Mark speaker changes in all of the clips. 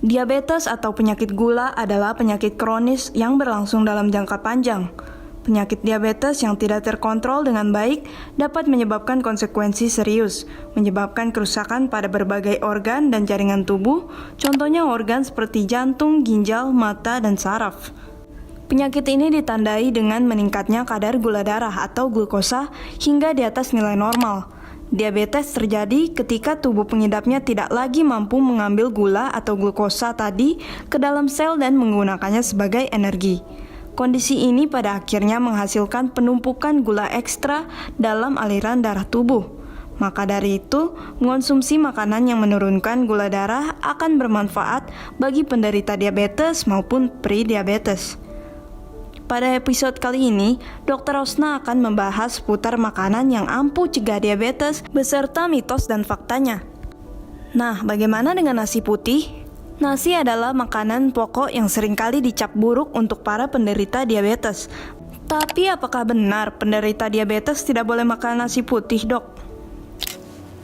Speaker 1: Diabetes atau penyakit gula adalah penyakit kronis yang berlangsung dalam jangka panjang. Penyakit diabetes yang tidak terkontrol dengan baik dapat menyebabkan konsekuensi serius, menyebabkan kerusakan pada berbagai organ dan jaringan tubuh, contohnya organ seperti jantung, ginjal, mata, dan saraf. Penyakit ini ditandai dengan meningkatnya kadar gula darah atau glukosa hingga di atas nilai normal. Diabetes terjadi ketika tubuh pengidapnya tidak lagi mampu mengambil gula atau glukosa tadi ke dalam sel dan menggunakannya sebagai energi. Kondisi ini pada akhirnya menghasilkan penumpukan gula ekstra dalam aliran darah tubuh. Maka dari itu, mengonsumsi makanan yang menurunkan gula darah akan bermanfaat bagi penderita diabetes maupun pre-diabetes. Pada episode kali ini, Dr. Rosna akan membahas seputar makanan yang ampuh cegah diabetes beserta mitos dan faktanya. Nah, bagaimana dengan nasi putih? Nasi adalah makanan pokok yang seringkali dicap buruk untuk para penderita diabetes. Tapi apakah benar penderita diabetes tidak boleh makan nasi putih, Dok?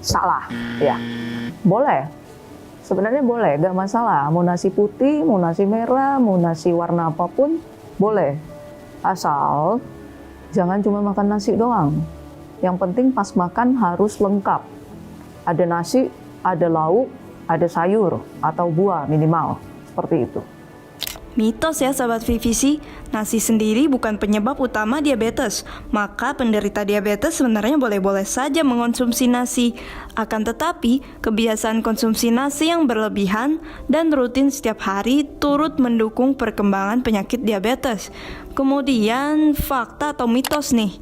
Speaker 2: Salah, ya. Boleh. Sebenarnya boleh, gak masalah. Mau nasi putih, mau nasi merah, mau nasi warna apapun, boleh. Asal jangan cuma makan nasi doang. Yang penting pas makan harus lengkap. Ada nasi, ada lauk, ada sayur atau buah minimal. Seperti itu.
Speaker 1: Mitos ya Sobat VVC, nasi sendiri bukan penyebab utama diabetes. Maka penderita diabetes sebenarnya boleh-boleh saja mengonsumsi nasi. Akan tetapi, kebiasaan konsumsi nasi yang berlebihan dan rutin setiap hari turut mendukung perkembangan penyakit diabetes. Kemudian, fakta atau mitos nih.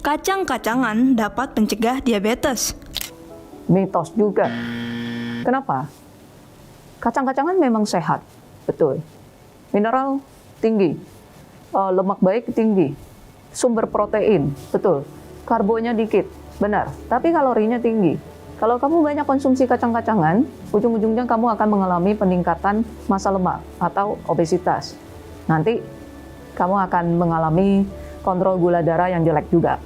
Speaker 1: Kacang-kacangan dapat mencegah diabetes.
Speaker 2: Mitos juga. Kenapa? Kacang-kacangan memang sehat, betul. Mineral tinggi, lemak baik tinggi, sumber protein, betul. Karbonya dikit, benar. Tapi kalorinya tinggi. Kalau kamu banyak konsumsi kacang-kacangan, ujung-ujungnya kamu akan mengalami peningkatan massa lemak atau obesitas. Nanti kamu akan mengalami kontrol gula darah yang jelek juga.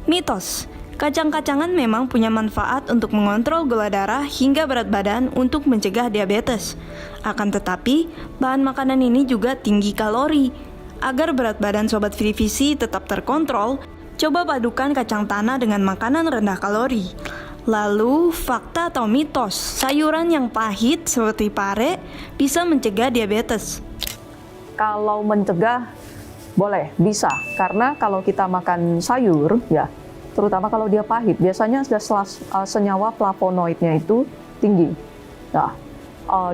Speaker 1: Mitos. Kacang-kacangan memang punya manfaat untuk mengontrol gula darah hingga berat badan untuk mencegah diabetes. Akan tetapi, bahan makanan ini juga tinggi kalori. Agar berat badan Sobat VVC tetap terkontrol, coba padukan kacang tanah dengan makanan rendah kalori. Lalu, fakta atau mitos, sayuran yang pahit seperti pare bisa mencegah diabetes.
Speaker 2: Kalau mencegah, boleh, bisa. Karena kalau kita makan sayur, ya, terutama kalau dia pahit, biasanya senyawa flavonoidnya itu tinggi. Nah,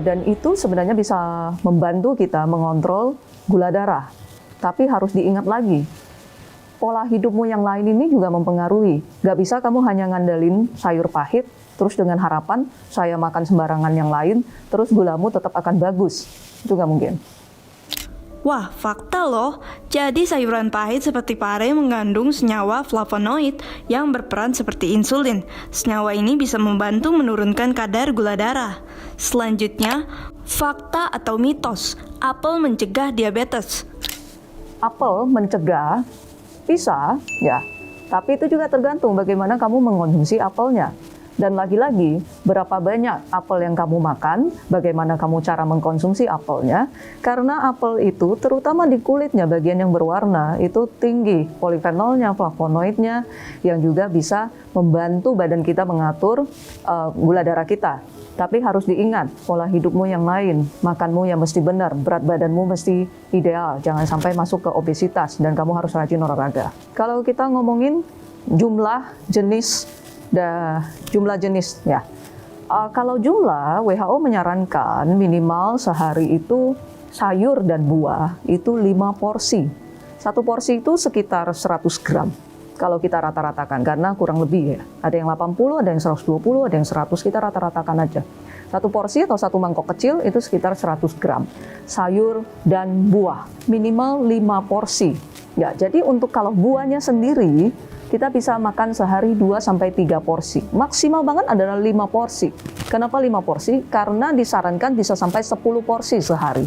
Speaker 2: dan itu sebenarnya bisa membantu kita mengontrol gula darah. Tapi harus diingat lagi, pola hidupmu yang lain ini juga mempengaruhi. Gak bisa kamu hanya ngandelin sayur pahit, terus dengan harapan saya makan sembarangan yang lain, terus gulamu tetap akan bagus. Itu gak mungkin.
Speaker 1: Wah, fakta loh. Jadi sayuran pahit seperti pare mengandung senyawa flavonoid yang berperan seperti insulin. Senyawa ini bisa membantu menurunkan kadar gula darah. Selanjutnya, fakta atau mitos, apel mencegah diabetes.
Speaker 2: Apel mencegah bisa, ya. Tapi itu juga tergantung bagaimana kamu mengkonsumsi apelnya. Dan lagi-lagi, berapa banyak apel yang kamu makan, bagaimana kamu cara mengkonsumsi apelnya. Karena apel itu, terutama di kulitnya, bagian yang berwarna, itu tinggi polifenolnya, flavonoidnya, yang juga bisa membantu badan kita mengatur gula darah kita. Tapi harus diingat, pola hidupmu yang lain, makanmu yang mesti benar, berat badanmu mesti ideal, jangan sampai masuk ke obesitas, dan kamu harus rajin olahraga. Kalau kita ngomongin jumlah jenis ya. Kalau jumlah, WHO menyarankan minimal sehari itu sayur dan buah itu 5 porsi. Satu porsi itu sekitar 100 gram. Kalau kita rata-ratakan, karena kurang lebih ya. Ada yang 80, ada yang 120, ada yang 100, kita rata-ratakan aja. Satu porsi atau satu mangkok kecil itu sekitar 100 gram. Sayur dan buah, minimal 5 porsi. Ya, jadi untuk kalau buahnya sendiri, kita bisa makan sehari 2-3 porsi. Maksimal banget adalah 5 porsi. Kenapa 5 porsi? Karena disarankan bisa sampai 10 porsi sehari.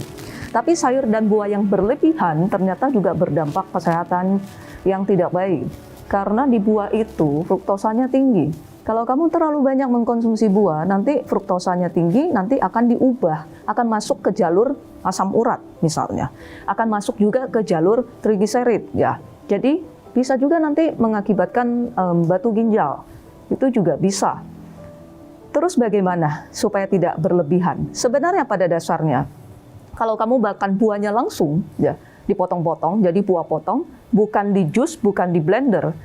Speaker 2: Tapi sayur dan buah yang berlebihan ternyata juga berdampak kesehatan yang tidak baik. Karena di buah itu fruktosanya tinggi. Kalau kamu terlalu banyak mengkonsumsi buah, nanti fruktosanya tinggi, nanti akan diubah, akan masuk ke jalur asam urat misalnya, akan masuk juga ke jalur trigliserid ya. Jadi bisa juga nanti mengakibatkan batu ginjal, itu juga bisa. Terus bagaimana supaya tidak berlebihan? Sebenarnya pada dasarnya, kalau kamu makan buahnya langsung, ya dipotong-potong, jadi buah potong, bukan di jus, bukan di blender,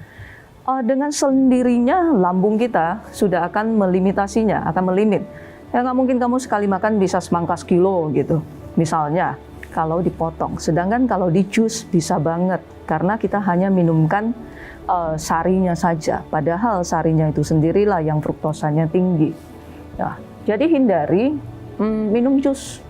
Speaker 2: dengan sendirinya lambung kita sudah akan melimitasinya, akan melimit. Ya nggak mungkin kamu sekali makan bisa semangkas kilo gitu, misalnya kalau dipotong. Sedangkan kalau di jus bisa banget, karena kita hanya minumkan sarinya saja. Padahal sarinya itu sendirilah yang fruktosanya tinggi. Ya, jadi hindari minum jus.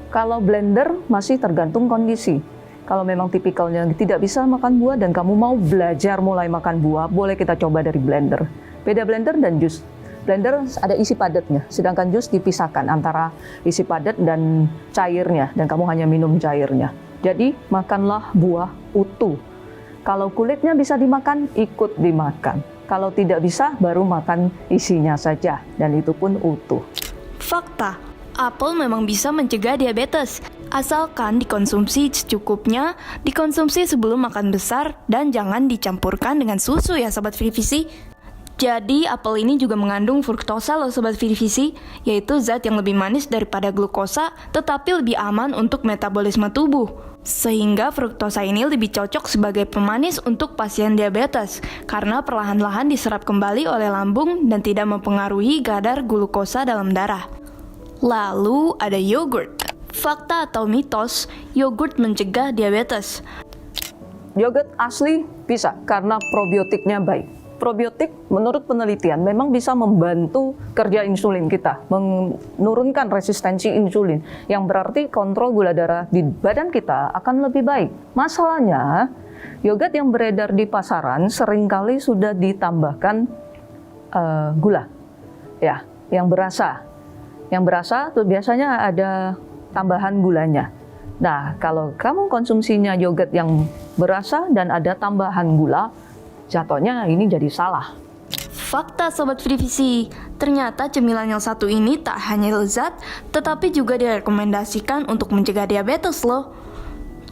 Speaker 2: Kalau blender masih tergantung kondisi. Kalau memang tipikalnya tidak bisa makan buah dan kamu mau belajar mulai makan buah, boleh kita coba dari blender. Beda blender dan jus. Blender ada isi padatnya, sedangkan jus dipisahkan antara isi padat dan cairnya, dan kamu hanya minum cairnya. Jadi makanlah buah utuh. Kalau kulitnya bisa dimakan, ikut dimakan. Kalau tidak bisa, baru makan isinya saja, dan itu pun utuh.
Speaker 1: Fakta, apel memang bisa mencegah diabetes, asalkan dikonsumsi secukupnya, dikonsumsi sebelum makan besar, dan jangan dicampurkan dengan susu ya Sobat Vivisi. Jadi apel ini juga mengandung fruktosa loh Sobat Vivisi, yaitu zat yang lebih manis daripada glukosa, tetapi lebih aman untuk metabolisme tubuh. Sehingga fruktosa ini lebih cocok sebagai pemanis untuk pasien diabetes, karena perlahan-lahan diserap kembali oleh lambung dan tidak mempengaruhi kadar glukosa dalam darah. Lalu ada yogurt. Fakta atau mitos, yogurt mencegah diabetes?
Speaker 2: Yogurt asli bisa, karena probiotiknya baik. Probiotik menurut penelitian memang bisa membantu kerja insulin kita, menurunkan resistensi insulin, yang berarti kontrol gula darah di badan kita akan lebih baik. Masalahnya, yogurt yang beredar di pasaran seringkali sudah ditambahkan gula, ya, yang berasa. Yang berasa tuh biasanya ada tambahan gulanya. Nah, kalau kamu konsumsinya yogurt yang berasa dan ada tambahan gula, jatuhnya ini jadi salah.
Speaker 1: Fakta Sobat Vivisi, ternyata cemilan yang satu ini tak hanya lezat, tetapi juga direkomendasikan untuk mencegah diabetes loh.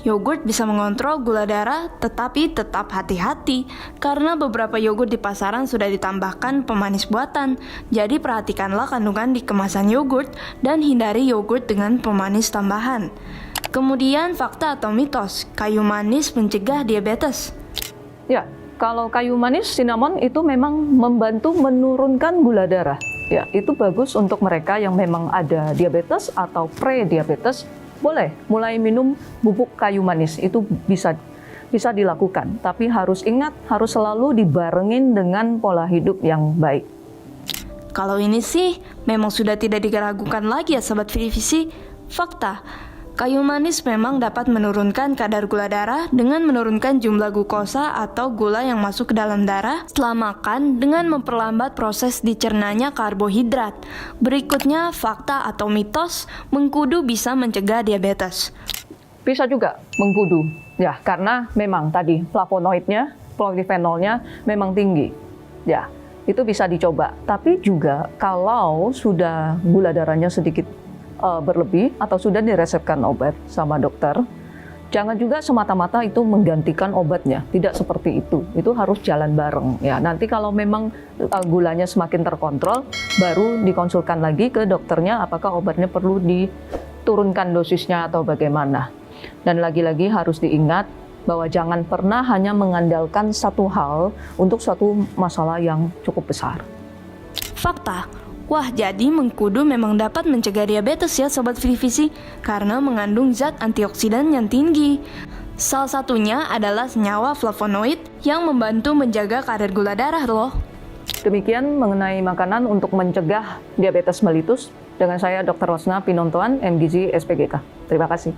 Speaker 1: Yogurt bisa mengontrol gula darah, tetapi tetap hati-hati, karena beberapa yogurt di pasaran sudah ditambahkan pemanis buatan. Jadi perhatikanlah kandungan di kemasan yogurt, dan hindari yogurt dengan pemanis tambahan. Kemudian fakta atau mitos, kayu manis mencegah diabetes?
Speaker 2: Ya, kalau kayu manis, cinnamon itu memang membantu menurunkan gula darah. Ya, itu bagus untuk mereka yang memang ada diabetes atau pre-diabetes. Boleh mulai minum bubuk kayu manis, itu bisa dilakukan. Tapi harus ingat, harus selalu dibarengin dengan pola hidup yang baik.
Speaker 1: Kalau ini sih memang sudah tidak diragukan lagi ya Sobat Vivisi. Fakta, kayu manis memang dapat menurunkan kadar gula darah dengan menurunkan jumlah glukosa atau gula yang masuk ke dalam darah setelah makan dengan memperlambat proses dicernanya karbohidrat. Berikutnya, fakta atau mitos, mengkudu bisa mencegah diabetes?
Speaker 2: Bisa juga mengkudu, ya, karena memang tadi flavonoidnya, polifenolnya memang tinggi. Ya, itu bisa dicoba. Tapi juga kalau sudah gula darahnya sedikit berlebih atau sudah diresepkan obat sama dokter, jangan juga semata-mata itu menggantikan obatnya. Tidak seperti itu. Itu harus jalan bareng. Ya, nanti kalau memang gulanya semakin terkontrol, baru dikonsulkan lagi ke dokternya apakah obatnya perlu diturunkan dosisnya atau bagaimana. Dan lagi-lagi harus diingat bahwa jangan pernah hanya mengandalkan satu hal untuk suatu masalah yang cukup besar.
Speaker 1: Fakta. Wah, jadi mengkudu memang dapat mencegah diabetes ya Sobat Vivisi, karena mengandung zat antioksidan yang tinggi. Salah satunya adalah senyawa flavonoid yang membantu menjaga kadar gula darah loh.
Speaker 2: Demikian mengenai makanan untuk mencegah diabetes mellitus dengan saya Dr. Rosna Pinontoan, MGZ SPGK. Terima kasih.